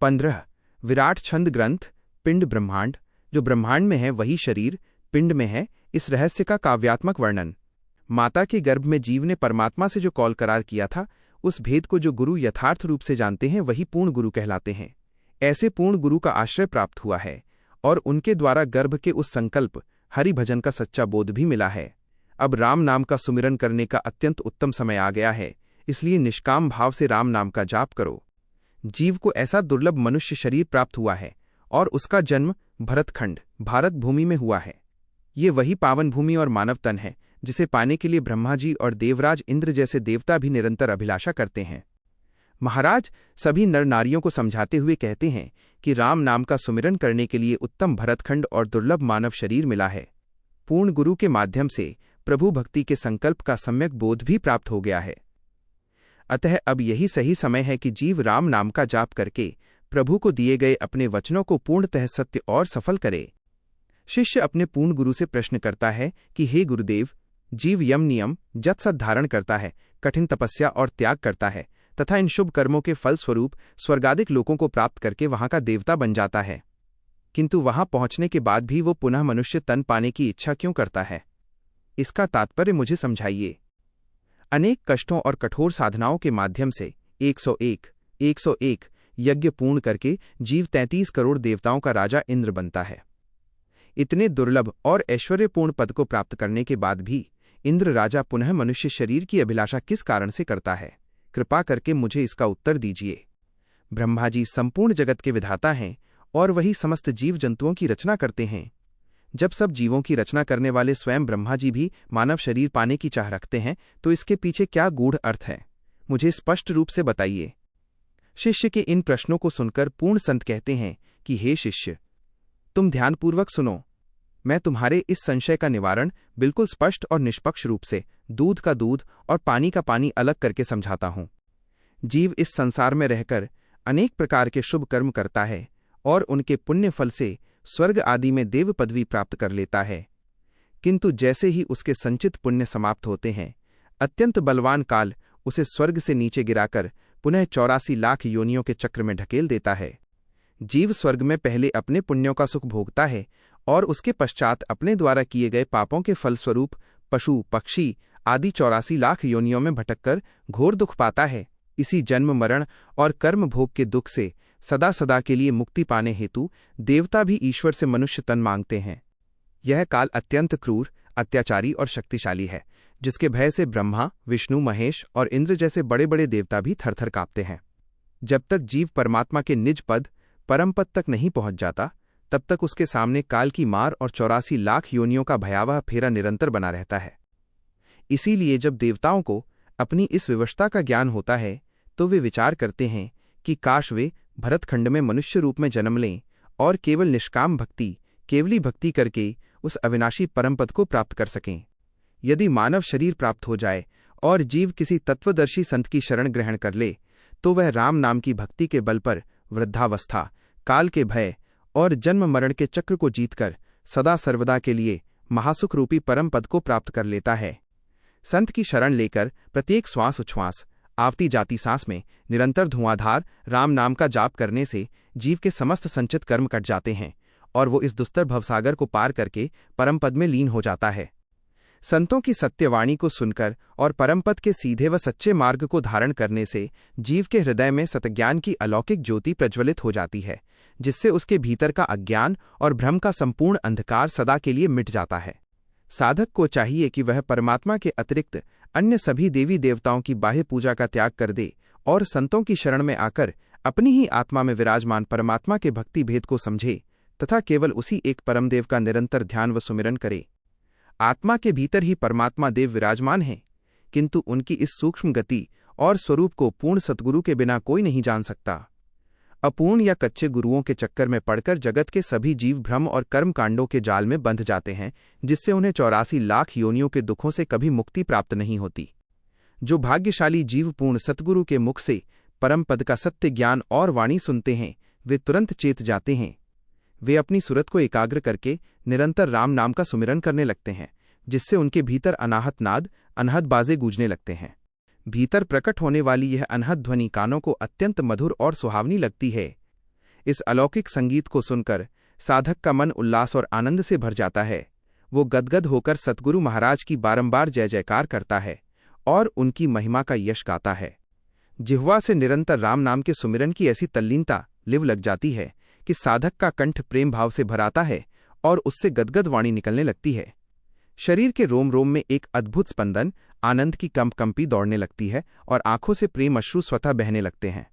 15 विराट छंद ग्रंथ पिंड ब्रह्मांड, जो ब्रह्मांड में है वही शरीर पिंड में है, इस रहस्य का काव्यात्मक वर्णन। माता के गर्भ में जीव ने परमात्मा से जो कौल करार किया था, उस भेद को जो गुरु यथार्थ रूप से जानते हैं वही पूर्ण गुरु कहलाते हैं। ऐसे पूर्ण गुरु का आश्रय प्राप्त हुआ है और उनके द्वारा गर्भ के उस संकल्प हरि भजन का सच्चा बोध भी मिला है। अब राम नाम का सुमिरन करने का अत्यंत उत्तम समय आ गया है, इसलिए निष्काम भाव से राम नाम का जाप करो। जीव को ऐसा दुर्लभ मनुष्य शरीर प्राप्त हुआ है और उसका जन्म भरतखंड भारत भूमि में हुआ है। ये वही पावन भूमि और मानव तन है जिसे पाने के लिए ब्रह्मा जी और देवराज इंद्र जैसे देवता भी निरंतर अभिलाषा करते हैं। महाराज सभी नर नारियों को समझाते हुए कहते हैं कि राम नाम का सुमिरन करने के लिए उत्तम भरतखंड और दुर्लभ मानव शरीर मिला है। पूर्ण गुरु के माध्यम से प्रभु भक्ति के संकल्प का सम्यक बोध भी प्राप्त हो गया है। अतः अब यही सही समय है कि जीव राम नाम का जाप करके प्रभु को दिए गए अपने वचनों को पूर्णतः सत्य और सफल करे। शिष्य अपने पूर्ण गुरु से प्रश्न करता है कि हे गुरुदेव, जीव यम नियम जत धारण करता है, कठिन तपस्या और त्याग करता है तथा इन शुभ कर्मों के फलस्वरूप स्वर्गादिक लोकों को प्राप्त करके वहां का देवता बन जाता है, किंतु वहां पहुंचने के बाद भी वो पुनः मनुष्य तन पाने की इच्छा क्यों करता है? इसका तात्पर्य मुझे समझाइए। अनेक कष्टों और कठोर साधनाओं के माध्यम से 101 यज्ञ पूर्ण करके जीव 33 करोड़ देवताओं का राजा इंद्र बनता है। इतने दुर्लभ और ऐश्वर्यपूर्ण पद को प्राप्त करने के बाद भी इंद्र राजा पुनः मनुष्य शरीर की अभिलाषा किस कारण से करता है? कृपा करके मुझे इसका उत्तर दीजिए। ब्रह्मा जी संपूर्ण जगत के विधाता हैं और वही समस्त जीव जंतुओं की रचना करते हैं। जब सब जीवों की रचना करने वाले स्वयं ब्रह्मा जी भी मानव शरीर पाने की चाह रखते हैं, तो इसके पीछे क्या गूढ़ अर्थ है? मुझे स्पष्ट रूप से बताइए। शिष्य के इन प्रश्नों को सुनकर पूर्ण संत कहते हैं कि हे शिष्य, तुम ध्यानपूर्वक सुनो। मैं तुम्हारे इस संशय का निवारण बिल्कुल स्पष्ट और निष्पक्ष रूप से दूध का दूध और पानी का पानी अलग करके समझाता हूं। जीव इस संसार में रहकर अनेक प्रकार के शुभ कर्म करता है और उनके पुण्य फल से स्वर्ग आदि में देव पदवी प्राप्त कर लेता है, किंतु जैसे ही उसके संचित पुण्य समाप्त होते हैं, अत्यंत बलवान काल उसे स्वर्ग से नीचे गिराकर पुनः 84 लाख योनियों के चक्र में ढकेल देता है। जीव स्वर्ग में पहले अपने पुण्यों का सुख भोगता है और उसके पश्चात अपने द्वारा किए गए पापों के फलस्वरूप पशु पक्षी आदि 84 लाख योनियों में भटककर घोर दुख पाता है। इसी जन्म मरण और कर्म भोग के दुख से सदा सदा के लिए मुक्ति पाने हेतु देवता भी ईश्वर से मनुष्य तन मांगते हैं। यह काल अत्यंत क्रूर, अत्याचारी और शक्तिशाली है, जिसके भय से ब्रह्मा, विष्णु, महेश और इंद्र जैसे बड़े बड़े देवता भी थरथर कांपते हैं। जब तक जीव परमात्मा के निज पद परम पद तक नहीं पहुंच जाता, तब तक उसके सामने काल की मार और 84 लाख योनियों का भयावह फेरा निरंतर बना रहता है। इसीलिए जब देवताओं को अपनी इस विवशता का ज्ञान होता है, तो वे विचार करते हैं कि काश वे भरतखंड में मनुष्य रूप में जन्म लें और केवल निष्काम भक्ति, केवली भक्ति करके उस अविनाशी परम पद को प्राप्त कर सकें। यदि मानव शरीर प्राप्त हो जाए और जीव किसी तत्वदर्शी संत की शरण ग्रहण कर ले, तो वह राम नाम की भक्ति के बल पर वृद्धावस्था, काल के भय और जन्म मरण के चक्र को जीतकर सदा सर्वदा के लिए महासुख रूपी परम पद को प्राप्त कर लेता है। संत की शरण लेकर प्रत्येक श्वास उच्छ्वास, आवती जाती सांस में निरंतर धुआंधार राम नाम का जाप करने से जीव के समस्त संचित कर्म कट जाते हैं और वो इस दुस्तर भवसागर को पार करके परम पद में लीन हो जाता है। संतों की सत्यवाणी को सुनकर और परमपद के सीधे व सच्चे मार्ग को धारण करने से जीव के हृदय में सतज्ञान की अलौकिक ज्योति प्रज्वलित हो जाती है, जिससे उसके भीतर का अज्ञान और भ्रम का संपूर्ण अंधकार सदा के लिए मिट जाता है। साधक को चाहिए कि वह परमात्मा के अतिरिक्त अन्य सभी देवी देवताओं की बाह्य पूजा का त्याग कर दे और संतों की शरण में आकर अपनी ही आत्मा में विराजमान परमात्मा के भक्ति भेद को समझे तथा केवल उसी एक परमदेव का निरंतर ध्यान व सुमिरन करे। आत्मा के भीतर ही परमात्मा देव विराजमान हैं, किंतु उनकी इस सूक्ष्म गति और स्वरूप को पूर्ण सद्गुरु के बिना कोई नहीं जान सकता। अपूर्ण या कच्चे गुरुओं के चक्कर में पड़कर जगत के सभी जीव भ्रम और कर्म कांडों के जाल में बंध जाते हैं, जिससे उन्हें 84 लाख योनियों के दुखों से कभी मुक्ति प्राप्त नहीं होती। जो भाग्यशाली जीव पूर्ण सतगुरु के मुख से परम पद का सत्य ज्ञान और वाणी सुनते हैं, वे तुरंत चेत जाते हैं। वे अपनी सुरत को एकाग्र करके निरंतर राम नाम का सुमिरन करने लगते हैं, जिससे उनके भीतर अनाहत नाद, अनहद बाजे गूंजने लगते हैं। भीतर प्रकट होने वाली यह अनहद ध्वनि कानों को अत्यंत मधुर और सुहावनी लगती है। इस अलौकिक संगीत को सुनकर साधक का मन उल्लास और आनंद से भर जाता है। वो गदगद होकर सतगुरु महाराज की बारंबार जय जयकार करता है और उनकी महिमा का यश गाता है। जिह्वा से निरंतर राम नाम के सुमिरन की ऐसी तल्लीनता लिव लग जाती है कि साधक का कंठ प्रेम भाव से भराता है और उससे गदगद वाणी निकलने लगती है। शरीर के रोम रोम में एक अद्भुत स्पंदन, आनंद की कंपी दौड़ने लगती है और आंखों से प्रेम अश्रु स्वतः बहने लगते हैं।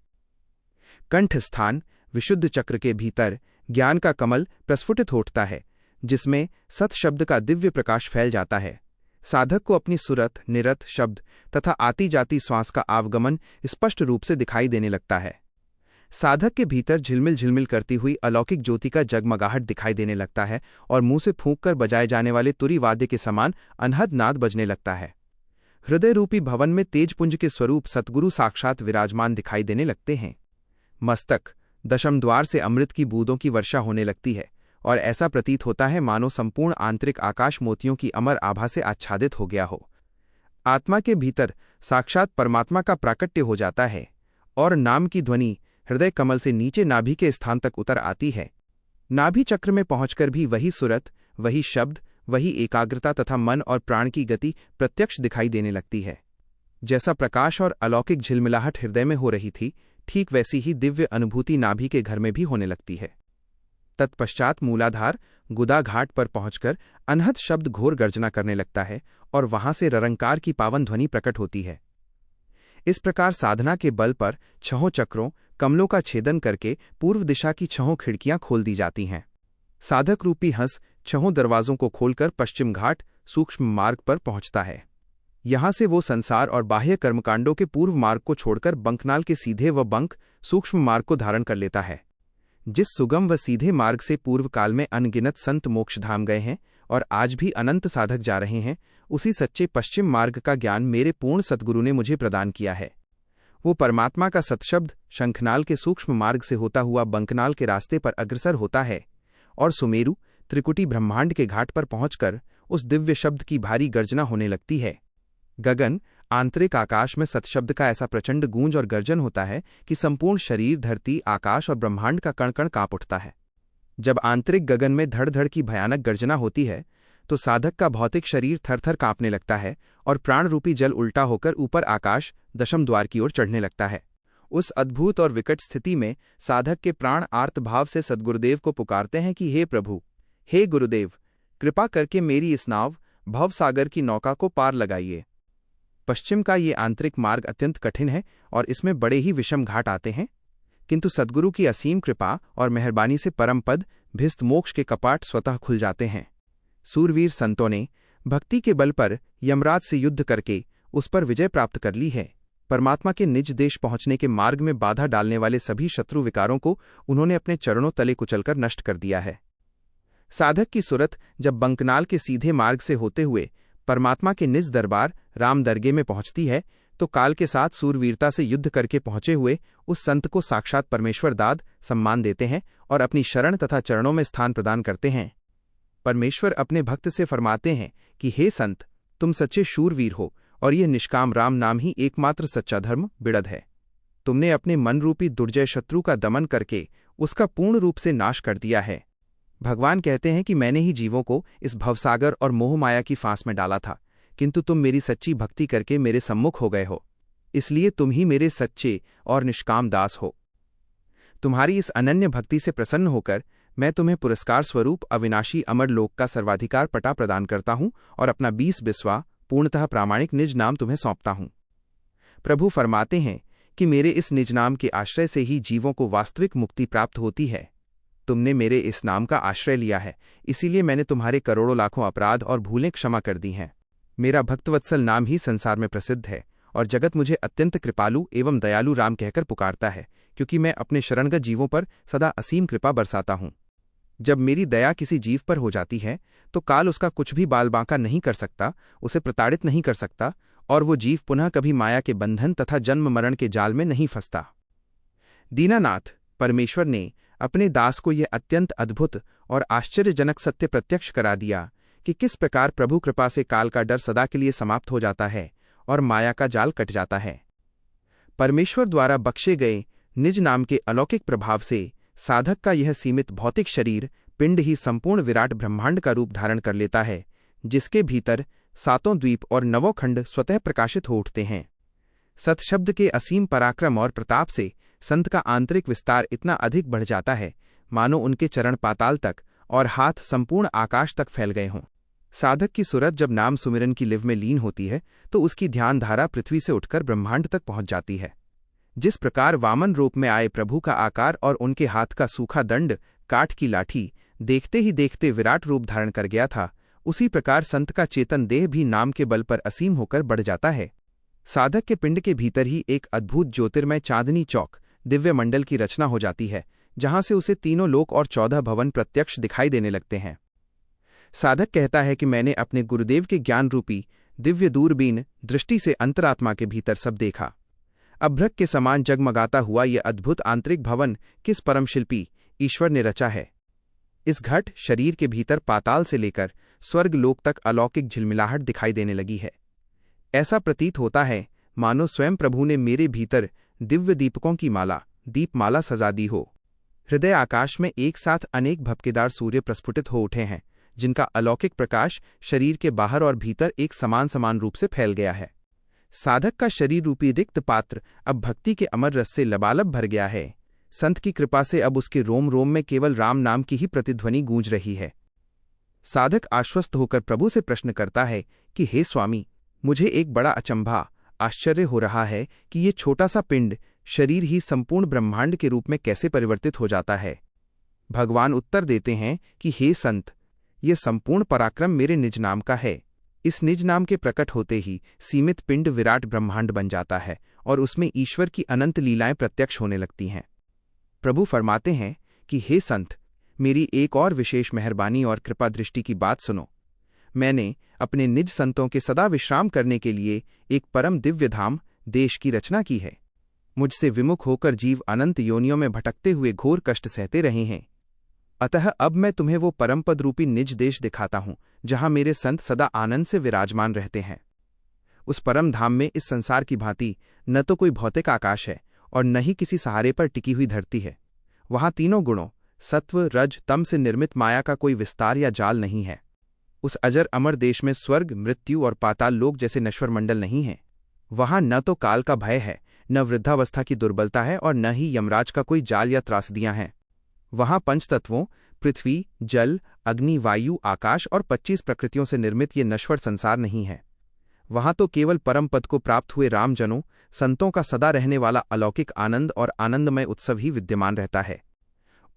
कंठ स्थान विशुद्ध चक्र के भीतर ज्ञान का कमल प्रस्फुटित होता है, जिसमें सत शब्द का दिव्य प्रकाश फैल जाता है। साधक को अपनी सुरत, निरत शब्द तथा आती जाती श्वास का आवागमन स्पष्ट रूप से दिखाई देने लगता है। साधक के भीतर झिलमिल झिलमिल करती हुई अलौकिक ज्योति का जगमगाहट दिखाई देने लगता है और मुंह से फूंक कर बजाए जाने वाले तुरी वाद्य के समान अनहद नाद बजने लगता है। हृदय रूपी भवन में तेजपुंज के स्वरूप सतगुरु साक्षात विराजमान दिखाई देने लगते हैं। मस्तक दशम द्वार से अमृत की बूंदों की वर्षा होने लगती है और ऐसा प्रतीत होता है मानो संपूर्ण आंतरिक आकाश मोतियों की अमर आभा से आच्छादित हो गया हो। आत्मा के भीतर साक्षात परमात्मा का प्राकट्य हो जाता है और नाम की ध्वनि हृदय कमल से नीचे नाभि के स्थान तक उतर आती है। नाभि चक्र में पहुंचकर भी वही सुरत, वही शब्द, वही एकाग्रता तथा मन और प्राण की गति प्रत्यक्ष दिखाई देने लगती है। जैसा प्रकाश और अलौकिक झिलमिलाहट हृदय में हो रही थी, ठीक वैसी ही दिव्य अनुभूति नाभि के घर में भी होने लगती है। तत्पश्चात मूलाधार गुदा घाट पर पहुंचकर अनहद शब्द घोर गर्जना करने लगता है और वहां से ररंकार की पावन ध्वनि प्रकट होती है। इस प्रकार साधना के बल पर छहों चक्रों कमलों का छेदन करके पूर्व दिशा की छहों खिड़कियां खोल दी जाती हैं। साधक रूपी हंस छहों दरवाजों को खोलकर पश्चिम घाट सूक्ष्म मार्ग पर पहुंचता है। यहां से वो संसार और बाह्य कर्मकांडों के पूर्व मार्ग को छोड़कर बंकनाल के सीधे व बंक सूक्ष्म मार्ग को धारण कर लेता है। जिस सुगम व सीधे मार्ग से पूर्व काल में अनगिनत संत मोक्षधाम गए हैं और आज भी अनंत साधक जा रहे हैं, उसी सच्चे पश्चिम मार्ग का ज्ञान मेरे पूर्ण सद्गुरु ने मुझे प्रदान किया है। वो परमात्मा का सत्शब्द शंखनाल के सूक्ष्म मार्ग से होता हुआ बंकनाल के रास्ते पर अग्रसर होता है और सुमेरु त्रिकुटी ब्रह्मांड के घाट पर पहुंचकर उस दिव्य शब्द की भारी गर्जना होने लगती है। गगन आंतरिक आकाश में सत्शब्द का ऐसा प्रचंड गूंज और गर्जन होता है कि संपूर्ण शरीर, धरती, आकाश और ब्रह्मांड का कण कण कांप उठता है। जब आंतरिक गगन में धड़ धड़ की भयानक गर्जना होती है तो साधक का भौतिक शरीर थरथर कांपने लगता है और प्राण रूपी जल उल्टा होकर ऊपर आकाश दशम द्वार की ओर चढ़ने लगता है। उस अद्भुत और विकट स्थिति में साधक के प्राण आर्त भाव से सद्गुरुदेव को पुकारते हैं कि हे प्रभु, हे गुरुदेव, कृपा करके मेरी इस नाव भवसागर की नौका को पार लगाइए। पश्चिम का ये आंतरिक मार्ग अत्यंत कठिन है और इसमें बड़े ही विषम घाट आते हैं, किंतु सद्गुरु की असीम कृपा और मेहरबानी से परम पद भिस्त मोक्ष के कपाट स्वतः खुल जाते हैं। सूरवीर संतों ने भक्ति के बल पर यमराज से युद्ध करके उस पर विजय प्राप्त कर ली है। परमात्मा के निज देश पहुंचने के मार्ग में बाधा डालने वाले सभी शत्रु विकारों को उन्होंने अपने चरणों तले कुचलकर नष्ट कर दिया है। साधक की सुरत जब बंकनाल के सीधे मार्ग से होते हुए परमात्मा के निज दरबार राम दरगे में पहुंचती है तो काल के साथ सूरवीरता से युद्ध करके पहुंचे हुए उस संत को साक्षात परमेश्वर दाद सम्मान देते हैं और अपनी शरण तथा चरणों में स्थान प्रदान करते हैं। परमेश्वर अपने भक्त से फरमाते हैं कि हे संत, तुम सच्चे शूरवीर हो और यह निष्काम राम नाम ही एकमात्र सच्चा धर्म बिड़द है। तुमने अपने मन रूपी दुर्जय शत्रु का दमन करके उसका पूर्ण रूप से नाश कर दिया है। भगवान कहते हैं कि मैंने ही जीवों को इस भवसागर और मोहमाया की फांस में डाला था, किंतु तुम मेरी सच्ची भक्ति करके मेरे सम्मुख हो गए हो, इसलिए तुम ही मेरे सच्चे और निष्काम दास हो। तुम्हारी इस अनन्य भक्ति से प्रसन्न होकर मैं तुम्हें पुरस्कार स्वरूप अविनाशी अमर लोक का सर्वाधिकार पटा प्रदान करता हूं और अपना 20 पूर्णतः प्रामाणिक निज नाम तुम्हें सौंपता हूं। प्रभु फरमाते हैं कि मेरे इस निज नाम के आश्रय से ही जीवों को वास्तविक मुक्ति प्राप्त होती है। तुमने मेरे इस नाम का आश्रय लिया है, इसीलिए मैंने तुम्हारे करोड़ों लाखों अपराध और भूलें क्षमा कर दी हैं। मेरा भक्तवत्सल नाम ही संसार में प्रसिद्ध है और जगत मुझे अत्यंत कृपालु एवं दयालु राम कहकर पुकारता है, क्योंकि मैं अपने शरणगत जीवों पर सदा असीम कृपा बरसाता हूं। जब मेरी दया किसी जीव पर हो जाती है तो काल उसका कुछ भी बाल बांका नहीं कर सकता, उसे प्रताड़ित नहीं कर सकता और वो जीव पुनः कभी माया के बंधन तथा जन्म मरण के जाल में नहीं फंसता। दीनानाथ परमेश्वर ने अपने दास को यह अत्यंत अद्भुत और आश्चर्यजनक सत्य प्रत्यक्ष करा दिया कि किस प्रकार प्रभु कृपा से काल का डर सदा के लिए समाप्त हो जाता है और माया का जाल कट जाता है। परमेश्वर द्वारा बख्शे गए निज नाम के अलौकिक प्रभाव से साधक का यह सीमित भौतिक शरीर पिंड ही संपूर्ण विराट ब्रह्मांड का रूप धारण कर लेता है, जिसके भीतर सातों द्वीप और नवों खंड स्वतः प्रकाशित हो उठते हैं। सत शब्द के असीम पराक्रम और प्रताप से संत का आंतरिक विस्तार इतना अधिक बढ़ जाता है मानो उनके चरण पाताल तक और हाथ संपूर्ण आकाश तक फैल गए हों। साधक की सुरत जब नाम सुमिरन की लिव में लीन होती है तो उसकी ध्यान धारा पृथ्वी से उठकर ब्रह्मांड तक पहुंच जाती है। जिस प्रकार वामन रूप में आए प्रभु का आकार और उनके हाथ का सूखा दंड काठ की लाठी देखते ही देखते विराट रूप धारण कर गया था, उसी प्रकार संत का चेतन देह भी नाम के बल पर असीम होकर बढ़ जाता है। साधक के पिंड के भीतर ही एक अद्भुत ज्योतिर्मय चांदनी चौक दिव्य मंडल की रचना हो जाती है, जहां से उसे तीनों लोक और 14 भवन प्रत्यक्ष दिखाई देने लगते हैं। साधक कहता है कि मैंने अपने गुरुदेव के ज्ञान रूपी दिव्य दूरबीन दृष्टि से अंतरात्मा के भीतर सब देखा। अभ्रक के समान जगमगाता हुआ यह अद्भुत आंतरिक भवन किस परम शिल्पी ईश्वर ने रचा है। इस घट शरीर के भीतर पाताल से लेकर स्वर्ग लोक तक अलौकिक झिलमिलाहट दिखाई देने लगी है। ऐसा प्रतीत होता है मानो स्वयं प्रभु ने मेरे भीतर दिव्य दीपकों की माला दीपमाला सजा दी हो। हृदय आकाश में एक साथ अनेक भपकेदार सूर्य प्रस्फुटित हो उठे हैं, जिनका अलौकिक प्रकाश शरीर के बाहर और भीतर एक समान रूप से फैल गया है। साधक का शरीर रूपी रिक्त पात्र अब भक्ति के अमर रस से लबालब भर गया है। संत की कृपा से अब उसके रोम रोम में केवल राम नाम की ही प्रतिध्वनि गूंज रही है। साधक आश्वस्त होकर प्रभु से प्रश्न करता है कि हे स्वामी, मुझे एक बड़ा अचंभा आश्चर्य हो रहा है कि ये छोटा सा पिंड शरीर ही संपूर्ण ब्रह्मांड के रूप में कैसे परिवर्तित हो जाता है। भगवान उत्तर देते हैं कि हे संत, ये संपूर्ण पराक्रम मेरे निज नाम का है। इस निज नाम के प्रकट होते ही सीमित पिंड विराट ब्रह्मांड बन जाता है और उसमें ईश्वर की अनंत लीलाएं प्रत्यक्ष होने लगती हैं। प्रभु फरमाते हैं कि हे संत, मेरी एक और विशेष मेहरबानी और कृपा दृष्टि की बात सुनो। मैंने अपने निज संतों के सदा विश्राम करने के लिए एक परम दिव्य धाम देश की रचना की है। मुझसे विमुख होकर जीव अनंत योनियों में भटकते हुए घोर कष्ट सहते रहे हैं। अतः अब मैं तुम्हें वो परम पद रूपी निज देश दिखाता हूं, जहां मेरे संत सदा आनंद से विराजमान रहते हैं। उस परम धाम में इस संसार की भांति न तो कोई भौतिक आकाश है और न ही किसी सहारे पर टिकी हुई धरती है। वहां तीनों गुणों सत्व रज तम से निर्मित माया का कोई विस्तार या जाल नहीं है। उस अजर अमर देश में स्वर्ग मृत्यु और पाताल लोक जैसे नश्वर मंडल नहीं है। वहां न तो काल का भय है, न वृद्धावस्था की दुर्बलता है और न ही यमराज का कोई जाल या त्रासदियां हैं। वहां पंचतत्वों पृथ्वी जल अग्नि वायु आकाश और 25 प्रकृतियों से निर्मित ये नश्वर संसार नहीं है। वहां तो केवल परम पद को प्राप्त हुए रामजनों संतों का सदा रहने वाला अलौकिक आनंद और आनंदमय उत्सव ही विद्यमान रहता है।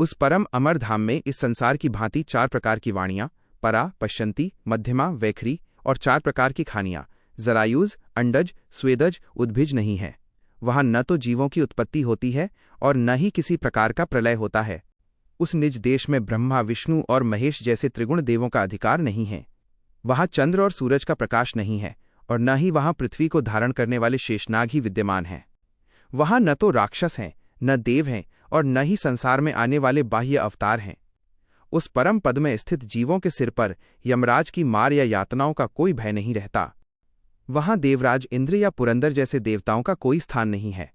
उस परम अमर धाम में इस संसार की भांति 4 प्रकार की वाणियां परा पश्यंती मध्यमा वैखरी और 4 प्रकार की खानियां जरायुज अंडज स्वेदज उद्भिज नहीं है। वहां न तो जीवों की उत्पत्ति होती है और न ही किसी प्रकार का प्रलय होता है। उस निज देश में ब्रह्मा विष्णु और महेश जैसे त्रिगुण देवों का अधिकार नहीं है। वहां चंद्र और सूरज का प्रकाश नहीं है और न ही वहां पृथ्वी को धारण करने वाले शेषनाग ही विद्यमान हैं। वहां न तो राक्षस हैं न देव हैं और न ही संसार में आने वाले बाह्य अवतार हैं। उस परम पद में स्थित जीवों के सिर पर यमराज की मार या यातनाओं का कोई भय नहीं रहता। वहां देवराज इंद्र या पुरंदर जैसे देवताओं का कोई स्थान नहीं है।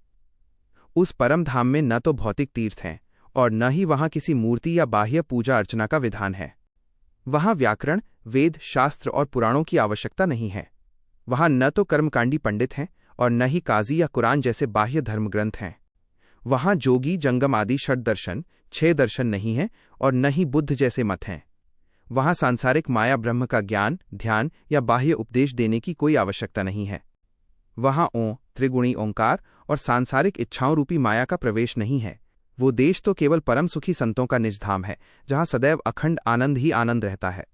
उस परम धाम में न तो भौतिक तीर्थ हैं और न ही वहां किसी मूर्ति या बाह्य पूजा अर्चना का विधान है। वहां व्याकरण वेद शास्त्र और पुराणों की आवश्यकता नहीं है। वहां न तो कर्मकांडी पंडित हैं और न ही काजी या कुरान जैसे बाह्य धर्मग्रंथ हैं। वहां जोगी जंगम आदि षट दर्शन 6 दर्शन नहीं है और न ही बुद्ध जैसे मत हैं। वहां सांसारिक माया ब्रह्म का ज्ञान ध्यान या बाह्य उपदेश देने की कोई आवश्यकता नहीं है। वहां ओं त्रिगुणी ओंकार और सांसारिक इच्छाओं रूपी माया का प्रवेश नहीं है। वो देश तो केवल परम सुखी संतों का निज धाम है, जहां सदैव अखंड आनंद ही आनंद रहता है।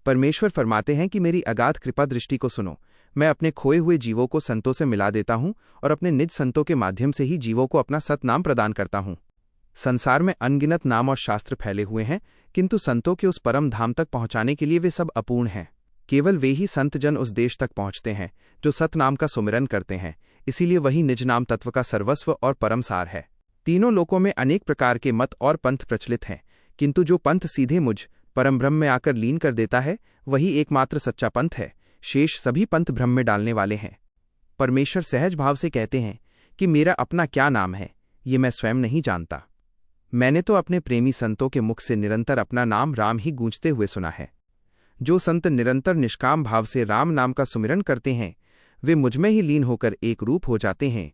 परमेश्वर फरमाते हैं कि मेरी अगाध कृपा दृष्टि को सुनो। मैं अपने खोए हुए जीवों को संतों से मिला देता हूं और अपने निज संतों के माध्यम से ही जीवों को अपना सतनाम प्रदान करता हूं। संसार में अनगिनत नाम और शास्त्र फैले हुए हैं, किंतु संतों के उस परम धाम तक पहुंचाने के लिए वे सब अपूर्ण हैं। केवल वे ही संत जन उस देश तक पहुंचते हैं जो सतनाम का सुमिरन करते हैं। इसीलिए वही निज नाम तत्व का सर्वस्व और परम सार है। तीनों लोकों में अनेक प्रकार के मत और पंथ प्रचलित हैं, किंतु जो पंथ सीधे मुझ परम ब्रह्म में आकर लीन कर देता है वही एकमात्र सच्चा पंथ है। शेष सभी पंथ भ्रम में डालने वाले हैं। परमेश्वर सहज भाव से कहते हैं कि मेरा अपना क्या नाम है, ये मैं स्वयं नहीं जानता। मैंने तो अपने प्रेमी संतों के मुख से निरंतर अपना नाम राम ही गूंजते हुए सुना है। जो संत निरंतर निष्काम भाव से राम नाम का सुमिरन करते हैं वे मुझमें ही लीन होकर एक रूप हो जाते हैं।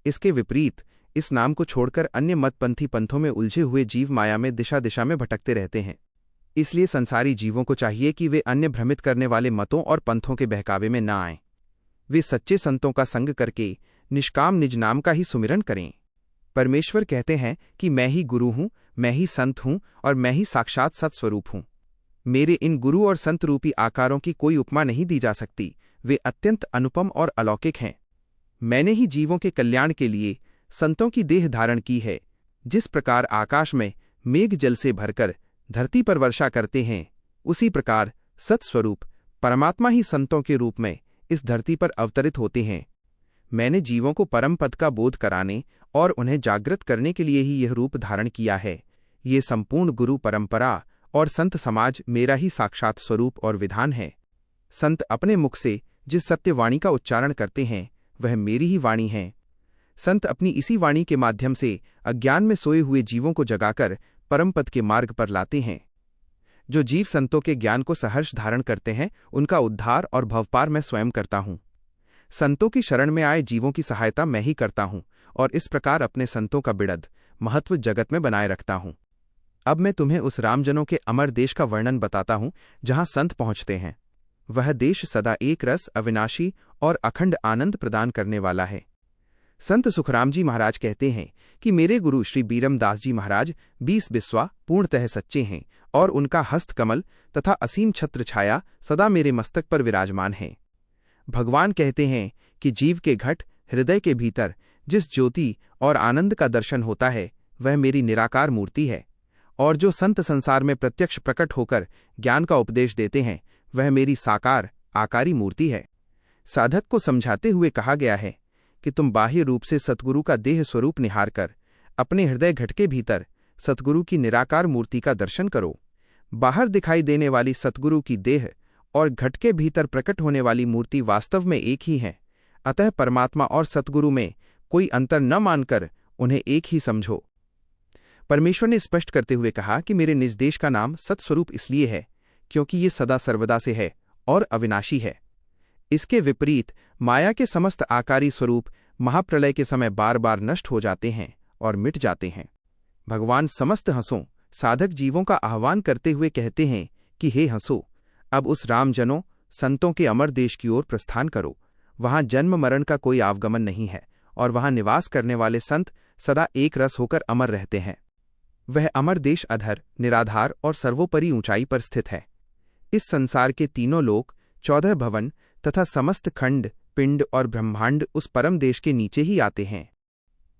इसके विपरीत इस नाम को छोड़कर अन्य मतपंथी पंथों में उलझे हुए जीव माया में दिशा दिशा में भटकते रहते हैं। इसलिए संसारी जीवों को चाहिए कि वे अन्य भ्रमित करने वाले मतों और पंथों के बहकावे में न आएं। वे सच्चे संतों का संग करके निष्काम निज नाम का ही सुमिरन करें। परमेश्वर कहते हैं कि मैं ही गुरु हूँ, मैं ही संत हूँ और मैं ही साक्षात सत्स्वरूप हूँ। मेरे इन गुरु और संत रूपी आकारों की कोई उपमा नहीं दी जा सकती। वे अत्यंत अनुपम और अलौकिक हैं। मैंने ही जीवों के कल्याण के लिए संतों की देह धारण की है। जिस प्रकार आकाश में मेघ जल से भरकर धरती पर वर्षा करते हैं, उसी प्रकार सत्स्वरूप परमात्मा ही संतों के रूप में इस धरती पर अवतरित होते हैं। मैंने जीवों को परम पद का बोध कराने और उन्हें जागृत करने के लिए ही यह रूप धारण किया है। ये संपूर्ण गुरु परंपरा और संत समाज मेरा ही साक्षात स्वरूप और विधान है। संत अपने मुख से जिस सत्य वाणी का उच्चारण करते हैं वह मेरी ही वाणी है। संत अपनी इसी वाणी के माध्यम से अज्ञान में सोए हुए जीवों को जगाकर परम पद के मार्ग पर लाते हैं। जो जीव संतों के ज्ञान को सहर्ष धारण करते हैं उनका उद्धार और भवपार मैं स्वयं करता हूँ। संतों की शरण में आए जीवों की सहायता मैं ही करता हूँ और इस प्रकार अपने संतों का बिड़द महत्व जगत में बनाए रखता हूँ। अब मैं तुम्हें उस रामजनों के अमर देश का वर्णन बताता हूँ जहाँ संत पहुँचते हैं। वह देश सदा एक रस, अविनाशी और अखंड आनंद प्रदान करने वाला है। संत सुखराम जी महाराज कहते हैं कि मेरे गुरु श्री बीरमदास जी महाराज 20 बिस्वा पूर्णतः सच्चे हैं और उनका हस्त कमल तथा असीम छत्र छाया सदा मेरे मस्तक पर विराजमान है। भगवान कहते हैं कि जीव के घट हृदय के भीतर जिस ज्योति और आनंद का दर्शन होता है वह मेरी निराकार मूर्ति है, और जो संत संसार में प्रत्यक्ष प्रकट होकर ज्ञान का उपदेश देते हैं वह मेरी साकार आकारी मूर्ति है। साधक को समझाते हुए कहा गया है कि तुम बाह्य रूप से सतगुरु का देह स्वरूप निहार कर अपने हृदय घट के भीतर सतगुरु की निराकार मूर्ति का दर्शन करो। बाहर दिखाई देने वाली सतगुरु की देह और घट के भीतर प्रकट होने वाली मूर्ति वास्तव में एक ही है। अतः परमात्मा और सतगुरु में कोई अंतर न मानकर उन्हें एक ही समझो। परमेश्वर ने स्पष्ट करते हुए कहा कि मेरे निज देश का नाम सत्स्वरूप इसलिए है क्योंकि ये सदा सर्वदा से है और अविनाशी है। इसके विपरीत माया के समस्त आकारी स्वरूप महाप्रलय के समय बार बार नष्ट हो जाते हैं और मिट जाते हैं। भगवान समस्त हंसों साधक जीवों का आह्वान करते हुए कहते हैं कि हे हंसो, अब उस रामजनों संतों के अमर देश की ओर प्रस्थान करो। वहां जन्म मरण का कोई आवागमन नहीं है और वहां निवास करने वाले संत सदा एक रस होकर अमर रहते हैं। वह अमर देश अधर, निराधार और सर्वोपरि ऊंचाई पर स्थित है। इस संसार के तीनों लोक, 14 भवन तथा समस्त खंड, पिंड और ब्रह्मांड उस परम देश के नीचे ही आते हैं।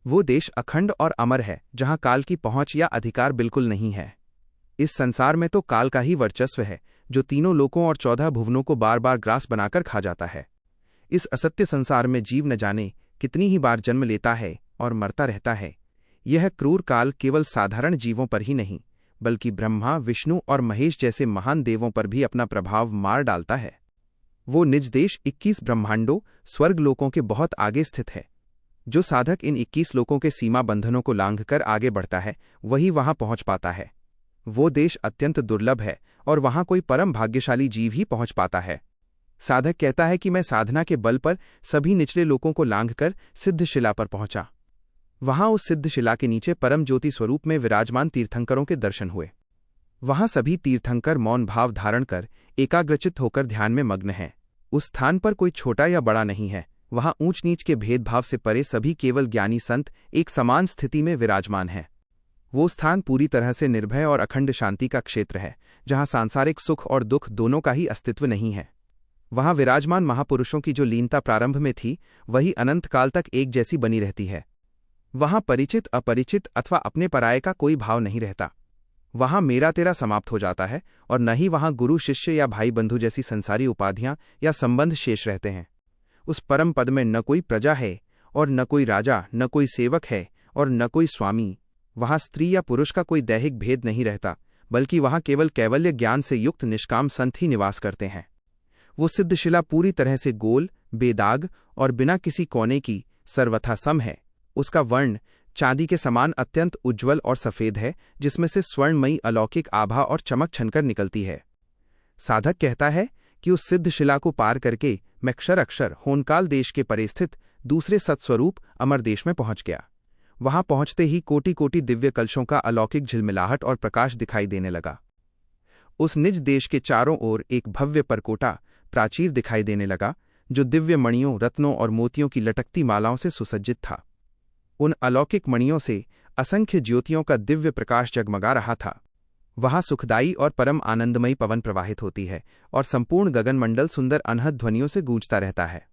वो देश अखंड और अमर है जहां काल की पहुंच या अधिकार बिल्कुल नहीं है। इस संसार में तो काल का ही वर्चस्व है जो तीनों लोकों और 14 भुवनों को बार बार ग्रास बनाकर खा जाता है। इस असत्य संसार में जीव न जाने कितनी ही बार जन्म लेता है और मरता रहता है। यह क्रूर काल केवल साधारण जीवों पर ही नहीं बल्कि ब्रह्मा, विष्णु और महेश जैसे महान देवों पर भी अपना प्रभाव मार डालता है। वो निज देश 21 ब्रह्मांडों, स्वर्ग लोकों के बहुत आगे स्थित है। जो साधक इन 21 लोकों के सीमा बंधनों को लांघकर आगे बढ़ता है वही वहां पहुंच पाता है। वो देश अत्यंत दुर्लभ है और वहां कोई परम भाग्यशाली जीव ही पहुंच पाता है। साधक कहता है कि मैं साधना के बल पर सभी निचले लोकों को लांघकर सिद्धशिला पर पहुंचा। वहां उस सिद्धशिला के नीचे परम ज्योति स्वरूप में विराजमान तीर्थंकरों के दर्शन हुए। वहां सभी तीर्थंकर मौन भाव धारण कर एकाग्रचित होकर ध्यान में मग्न हैं। उस स्थान पर कोई छोटा या बड़ा नहीं है। वहां ऊंच नीच के भेदभाव से परे सभी केवल ज्ञानी संत एक समान स्थिति में विराजमान हैं। वो स्थान पूरी तरह से निर्भय और अखंड शांति का क्षेत्र है जहां सांसारिक सुख और दुख दोनों का ही अस्तित्व नहीं है। वहां विराजमान महापुरुषों की जो लीनता प्रारंभ में थी वही अनंत काल तक एक जैसी बनी रहती है। वहां परिचित, अपरिचित अथवा अपने पराये का कोई भाव नहीं रहता। वहां मेरा तेरा समाप्त हो जाता है और न ही वहां गुरु शिष्य या भाई बंधु जैसी संसारी उपाधियां या संबंध शेष रहते हैं। उस परम पद में न कोई प्रजा है और न कोई राजा, न कोई सेवक है और न कोई स्वामी। वहां स्त्री या पुरुष का कोई दैहिक भेद नहीं रहता बल्कि वहां केवल कैवल्य ज्ञान से युक्त निष्काम संत ही निवास करते हैं। वो सिद्धशिला पूरी तरह से गोल, बेदाग और बिना किसी कोने की सर्वथा सम है। उसका वर्ण चांदी के समान अत्यंत उज्ज्वल और सफ़ेद है, जिसमें से स्वर्णमयी अलौकिक आभा और चमक छनकर निकलती है। साधक कहता है कि उस सिद्ध शिला को पार करके मैं अक्षर होनकाल देश के परे स्थित दूसरे सत्स्वरूप अमर देश में पहुंच गया। वहां पहुंचते ही कोटि कोटि दिव्य कलशों का अलौकिक झिलमिलाहट और प्रकाश दिखाई देने लगा। उस निज देश के चारों ओर एक भव्य परकोटा प्राचीर दिखाई देने लगा, जो दिव्य मणियों, रत्नों और मोतियों की लटकती मालाओं से सुसज्जित था। उन अलौकिक मणियों से असंख्य ज्योतियों का दिव्य प्रकाश जगमगा रहा था। वहां सुखदायी और परम आनंदमयी पवन प्रवाहित होती है और संपूर्ण गगनमंडल सुंदर अनहद ध्वनियों से गूंजता रहता है।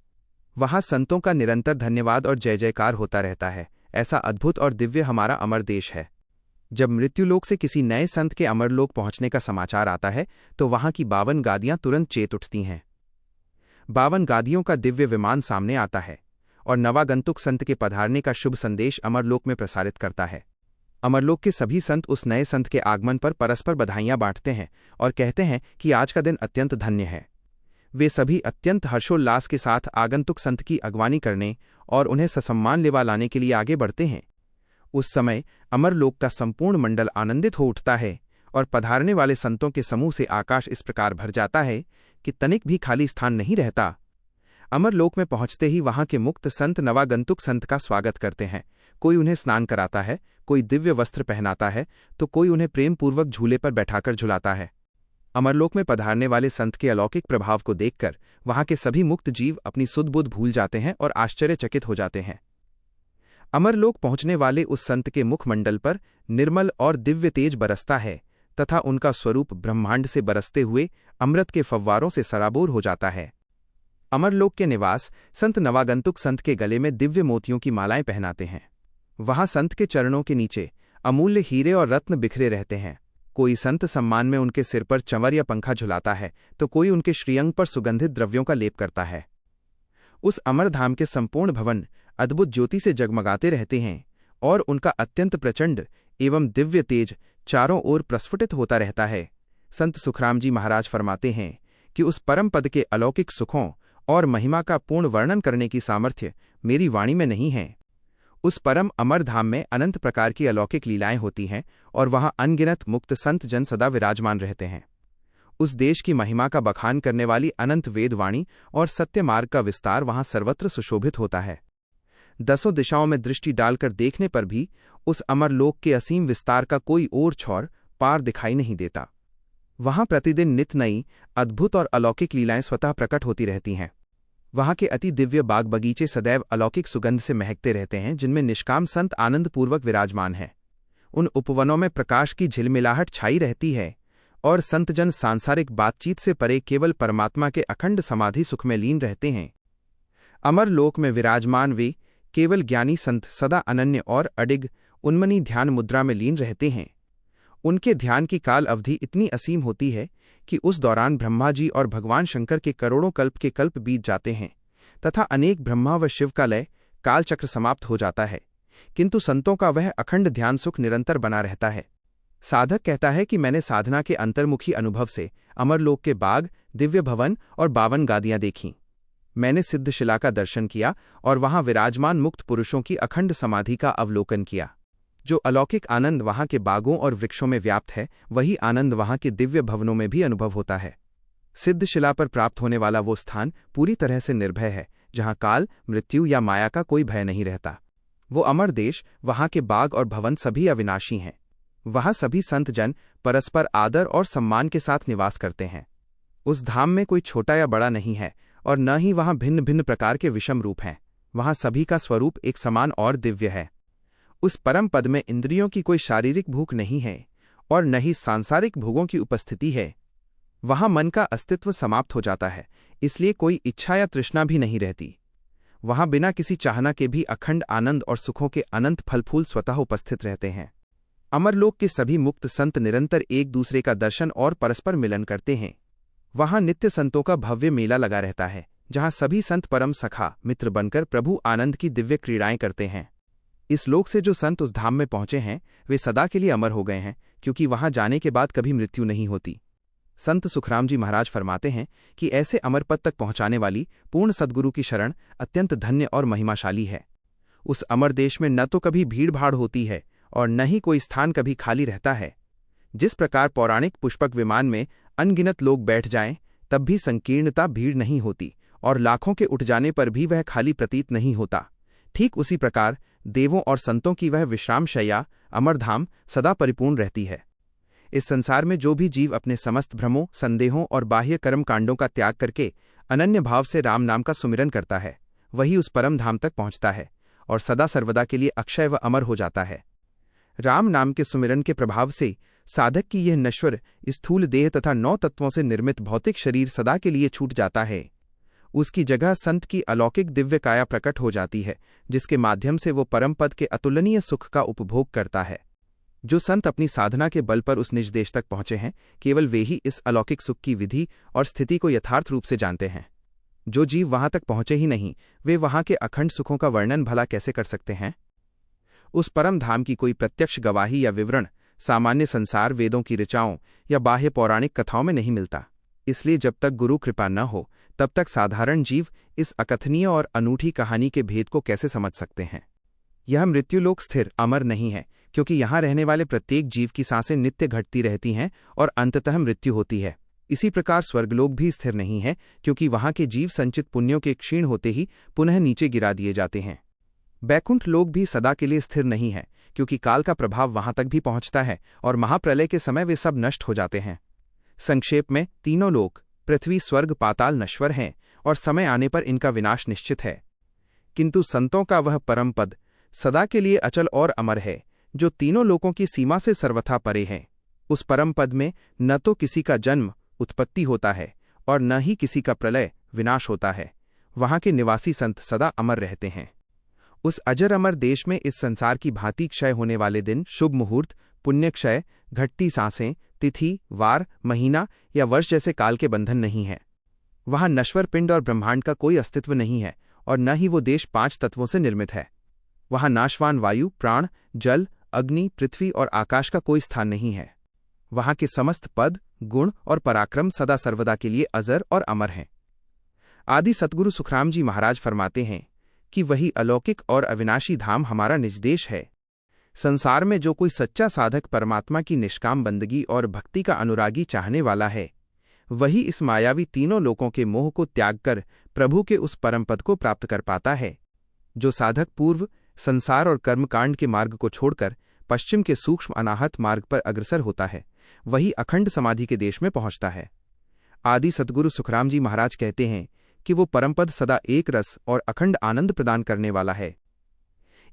वहां संतों का निरंतर धन्यवाद और जय जयकार होता रहता है। ऐसा अद्भुत और दिव्य हमारा अमर देश है। जब मृत्युलोक से किसी नए संत के अमरलोक पहुंचने का समाचार आता है तो वहां की 52 गादियां तुरंत चेत उठती हैं। 52 गादियों का दिव्य विमान सामने आता है और नवागंतुक संत के पधारने का शुभ संदेश अमरलोक में प्रसारित करता है। अमरलोक के सभी संत उस नए संत के आगमन पर परस्पर बधाइयां बांटते हैं और कहते हैं कि आज का दिन अत्यंत धन्य है। वे सभी अत्यंत हर्षोल्लास के साथ आगंतुक संत की अगवानी करने और उन्हें ससम्मान लेवा लाने के लिए आगे बढ़ते हैं। उस समय अमरलोक का संपूर्ण मंडल आनंदित हो उठता है और पधारने वाले संतों के समूह से आकाश इस प्रकार भर जाता है कि तनिक भी खाली स्थान नहीं रहता। अमरलोक में पहुंचते ही वहां के मुक्त संत नवागंतुक संत का स्वागत करते हैं। कोई उन्हें स्नान कराता है, कोई दिव्य वस्त्र पहनाता है, तो कोई उन्हें प्रेमपूर्वक झूले पर बैठाकर झुलाता है। अमरलोक में पधारने वाले संत के अलौकिक प्रभाव को देखकर वहां के सभी मुक्त जीव अपनी सुध बुध भूल जाते हैं और आश्चर्यचकित हो जाते हैं। अमरलोक पहुंचने वाले उस संत के मुखमंडल पर निर्मल और दिव्य तेज बरसता है तथा उनका स्वरूप ब्रह्मांड से बरसते हुए अमृत के फव्वारों से सराबोर हो जाता है। अमरलोक के निवास संत नवागंतुक संत के गले में दिव्य मोतियों की मालाएं पहनाते हैं। वहां संत के चरणों के नीचे अमूल्य हीरे और रत्न बिखरे रहते हैं। कोई संत सम्मान में उनके सिर पर चंवर या पंखा झुलाता है, तो कोई उनके श्रीअंग पर सुगंधित द्रव्यों का लेप करता है। उस अमरधाम के संपूर्ण भवन अद्भुत ज्योति से जगमगाते रहते हैं और उनका अत्यंत प्रचंड एवं दिव्य तेज चारों ओर प्रस्फुटित होता रहता है। संत सुखराम जी महाराज फरमाते हैं कि उस परम पद के अलौकिक सुखों और महिमा का पूर्ण वर्णन करने की सामर्थ्य मेरी वाणी में नहीं है। उस परम अमर धाम में अनंत प्रकार की अलौकिक लीलाएं होती हैं और वहां अनगिनत मुक्त संत जन सदा विराजमान रहते हैं। उस देश की महिमा का बखान करने वाली अनंत वेदवाणी और सत्य मार्ग का विस्तार वहां सर्वत्र सुशोभित होता है। दसों दिशाओं में दृष्टि डालकर देखने पर भी उस अमरलोक के असीम विस्तार का कोई और छोर पार दिखाई नहीं देता। वहां प्रतिदिन नित नई अद्भुत और अलौकिक लीलाएं स्वतः प्रकट होती रहती हैं। वहां के अति दिव्य बाग बगीचे सदैव अलौकिक सुगंध से महकते रहते हैं, जिनमें निष्काम संत आनंदपूर्वक विराजमान हैं। उन उपवनों में प्रकाश की झिलमिलाहट छाई रहती है और संतजन सांसारिक बातचीत से परे केवल परमात्मा के अखंड समाधि सुख में लीन रहते हैं। अमरलोक में विराजमान वे केवल ज्ञानी संत सदा अनन्य और अडिग उन्मनी ध्यान मुद्रा में लीन रहते हैं। उनके ध्यान की काल अवधि इतनी असीम होती है कि उस दौरान ब्रह्मा जी और भगवान शंकर के करोड़ों कल्प के कल्प बीत जाते हैं तथा अनेक ब्रह्मा व शिव का लय कालचक्र समाप्त हो जाता है, किंतु संतों का वह अखंड ध्यान सुख निरंतर बना रहता है। साधक कहता है कि मैंने साधना के अंतर्मुखी अनुभव से अमरलोक के बाग, दिव्य भवन और 52 गादियां देखीं। मैंने सिद्ध शिला का दर्शन किया और वहां विराजमान मुक्त पुरुषों की अखंड समाधि का अवलोकन किया। जो अलौकिक आनंद वहां के बागों और वृक्षों में व्याप्त है, वही आनंद वहां के दिव्य भवनों में भी अनुभव होता है। सिद्ध शिला पर प्राप्त होने वाला वो स्थान पूरी तरह से निर्भय है, जहां काल, मृत्यु या माया का कोई भय नहीं रहता। वो अमर देश, वहां के बाग और भवन सभी अविनाशी हैं। वहां सभी संत जन परस्पर आदर और सम्मान के साथ निवास करते हैं। उस धाम में कोई छोटा या बड़ा नहीं है और न ही वहां भिन्न भिन्न प्रकार के विषम रूप हैं। वहां सभी का स्वरूप एक समान और दिव्य है। उस परम पद में इंद्रियों की कोई शारीरिक भूख नहीं है और न ही सांसारिक भोगों की उपस्थिति है। वहां मन का अस्तित्व समाप्त हो जाता है, इसलिए कोई इच्छा या तृष्णा भी नहीं रहती। वहां बिना किसी चाहना के भी अखंड आनंद और सुखों के अनंत फलफूल स्वतः उपस्थित रहते हैं। अमरलोक के सभी मुक्त संत निरंतर एक दूसरे का दर्शन और परस्पर मिलन करते हैं। वहां नित्य संतों का भव्य मेला लगा रहता है, जहां सभी संत परम सखा मित्र बनकर प्रभु आनंद की दिव्य क्रीड़ाएं करते हैं। इस लोक से जो संत उस धाम में पहुंचे हैं, वे सदा के लिए अमर हो गए हैं, क्योंकि वहां जाने के बाद कभी मृत्यु नहीं होती। संत सुखराम जी महाराज फरमाते हैं कि ऐसे अमर पद तक पहुंचाने वाली पूर्ण सद्गुरु की शरण अत्यंत धन्य और महिमाशाली है। उस अमर देश में न तो कभी भीड़ भाड़ होती है और न ही कोई स्थान कभी खाली रहता है। जिस प्रकार पौराणिक पुष्पक विमान में अनगिनत लोग बैठ जाएं, तब भी संकीर्णता भीड़ नहीं होती और लाखों के उठ जाने पर भी वह खाली प्रतीत नहीं होता, ठीक उसी प्रकार देवों और संतों की वह विश्राम शैया अमरधाम सदा परिपूर्ण रहती है। इस संसार में जो भी जीव अपने समस्त भ्रमों, संदेहों और बाह्य कर्म कांडों का त्याग करके अनन्य भाव से राम नाम का सुमिरन करता है, वही उस परम धाम तक पहुंचता है और सदा सर्वदा के लिए अक्षय व अमर हो जाता है। राम नाम के सुमिरन के प्रभाव से साधक की यह नश्वर स्थूल देह तथा 9 तत्वों से निर्मित भौतिक शरीर सदा के लिए छूट जाता है। उसकी जगह संत की अलौकिक दिव्य काया प्रकट हो जाती है, जिसके माध्यम से वो परम पद के अतुलनीय सुख का उपभोग करता है। जो संत अपनी साधना के बल पर उस निज देश तक पहुंचे हैं, केवल वे ही इस अलौकिक सुख की विधि और स्थिति को यथार्थ रूप से जानते हैं। जो जीव वहां तक पहुंचे ही नहीं, वे वहां के अखंड सुखों का वर्णन भला कैसे कर सकते हैं। उस परम धाम की कोई प्रत्यक्ष गवाही या विवरण सामान्य संसार वेदों की ऋचाओं या बाह्य पौराणिक कथाओं में नहीं मिलता। इसलिए जब तक गुरु कृपा न हो, तब तक साधारण जीव इस अकथनीय और अनूठी कहानी के भेद को कैसे समझ सकते हैं। यह मृत्युलोक स्थिर अमर नहीं है, क्योंकि यहाँ रहने वाले प्रत्येक जीव की सांसें नित्य घटती रहती हैं और अंततः मृत्यु होती है। इसी प्रकार स्वर्गलोक भी स्थिर नहीं है, क्योंकि वहाँ के जीव संचित पुण्यों के क्षीण होते ही पुनः नीचे गिरा दिए जाते हैं। बैकुंठ लोक भी सदा के लिए स्थिर नहीं है, क्योंकि काल का प्रभाव वहां तक भी पहुंचता है और महाप्रलय के समय वे सब नष्ट हो जाते हैं। संक्षेप में तीनों लोक पृथ्वी, स्वर्ग, पाताल नश्वर हैं और समय आने पर इनका विनाश निश्चित है, किंतु संतों का वह परम पद सदा के लिए अचल और अमर है, जो तीनों लोकों की सीमा से सर्वथा परे हैं। उस परम पद में न तो किसी का जन्म उत्पत्ति होता है और न ही किसी का प्रलय विनाश होता है। वहां के निवासी संत सदा अमर रहते हैं। उस अजर अमर देश में इस संसार की भांति क्षय होने वाले दिन, शुभ मुहूर्त, पुण्य क्षय, घटती सांसें, तिथि, वार, महीना या वर्ष जैसे काल के बंधन नहीं है। वहां नश्वर पिंड और ब्रह्मांड का कोई अस्तित्व नहीं है और न ही वो देश 5 तत्वों से निर्मित है। वहां नाशवान वायु, प्राण, जल, अग्नि, पृथ्वी और आकाश का कोई स्थान नहीं है। वहां के समस्त पद, गुण और पराक्रम सदा सर्वदा के लिए अजर और अमर हैं। आदि सतगुरु सुखराम जी महाराज फरमाते हैं कि वही अलौकिक और अविनाशी धाम हमारा निज देश है। संसार में जो कोई सच्चा साधक परमात्मा की निष्काम बंदगी और भक्ति का अनुरागी चाहने वाला है, वही इस मायावी तीनों लोकों के मोह को त्याग कर प्रभु के उस परम पद को प्राप्त कर पाता है। जो साधक पूर्व संसार और कर्मकांड के मार्ग को छोड़कर पश्चिम के सूक्ष्म अनाहत मार्ग पर अग्रसर होता है, वही अखंड समाधि के देश में पहुंचता है। आदि सतगुरु सुखराम जी महाराज कहते हैं कि वो परमपद सदा एक रस और अखंड आनंद प्रदान करने वाला है।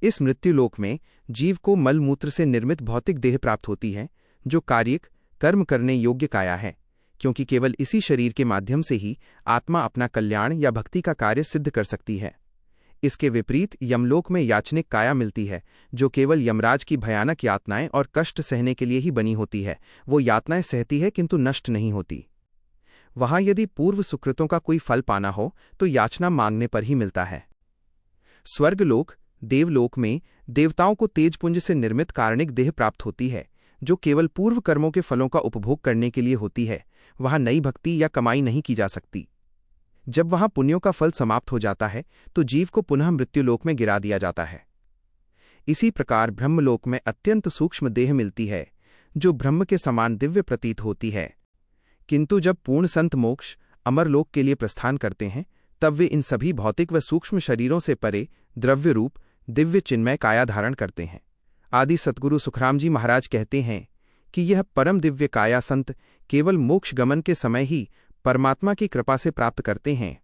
इस मृत्युलोक में जीव को मलमूत्र से निर्मित भौतिक देह प्राप्त होती है, जो कार्यक कर्म करने योग्य काया है, क्योंकि केवल इसी शरीर के माध्यम से ही आत्मा अपना कल्याण या भक्ति का कार्य सिद्ध कर सकती है। इसके विपरीत यमलोक में याचनिक काया मिलती है, जो केवल यमराज की भयानक यातनाएं और कष्ट सहने के लिए ही बनी होती है। वो यातनाएं सहती है किंतु नष्ट नहीं होती। वहां यदि पूर्व सुकृतों का कोई फल पाना हो तो याचना मांगने पर ही मिलता है। स्वर्गलोक देवलोक में देवताओं को तेजपुंज से निर्मित कारणिक देह प्राप्त होती है, जो केवल पूर्व कर्मों के फलों का उपभोग करने के लिए होती है। वहां नई भक्ति या कमाई नहीं की जा सकती। जब वहां पुण्यों का फल समाप्त हो जाता है तो जीव को पुनः मृत्युलोक में गिरा दिया जाता है। इसी प्रकार ब्रह्मलोक में अत्यंत सूक्ष्म देह मिलती है, जो ब्रह्म के समान दिव्य प्रतीत होती है, किंतु जब पूर्ण संत मोक्ष अमरलोक के लिए प्रस्थान करते हैं, तब वे इन सभी भौतिक व सूक्ष्म शरीरों से परे द्रव्य रूप दिव्य चिन्मय काया धारण करते हैं। आदि सतगुरु सुखराम जी महाराज कहते हैं कि यह परम दिव्य काया संत केवल मोक्ष गमन के समय ही परमात्मा की कृपा से प्राप्त करते हैं।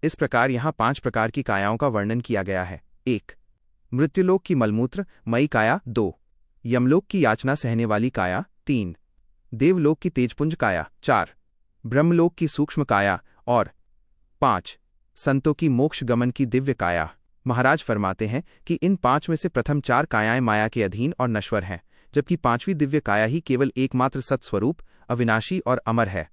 इस प्रकार यहाँ 5 प्रकार की कायाओं का वर्णन किया गया है। 1. मृत्युलोक की मलमूत्र मई काया। 2. यमलोक की याचना सहने वाली काया। 3. देवलोक की तेजपुंज काया। 4. ब्रह्मलोक की सूक्ष्म काया। और 5. संतों की मोक्ष गमन की दिव्य काया। महाराज फरमाते हैं कि इन 5 में से प्रथम 4 कायाएं माया के अधीन और नश्वर हैं, जबकि 5वीं दिव्य काया ही केवल एकमात्र सत्स्वरूप, अविनाशी और अमर है।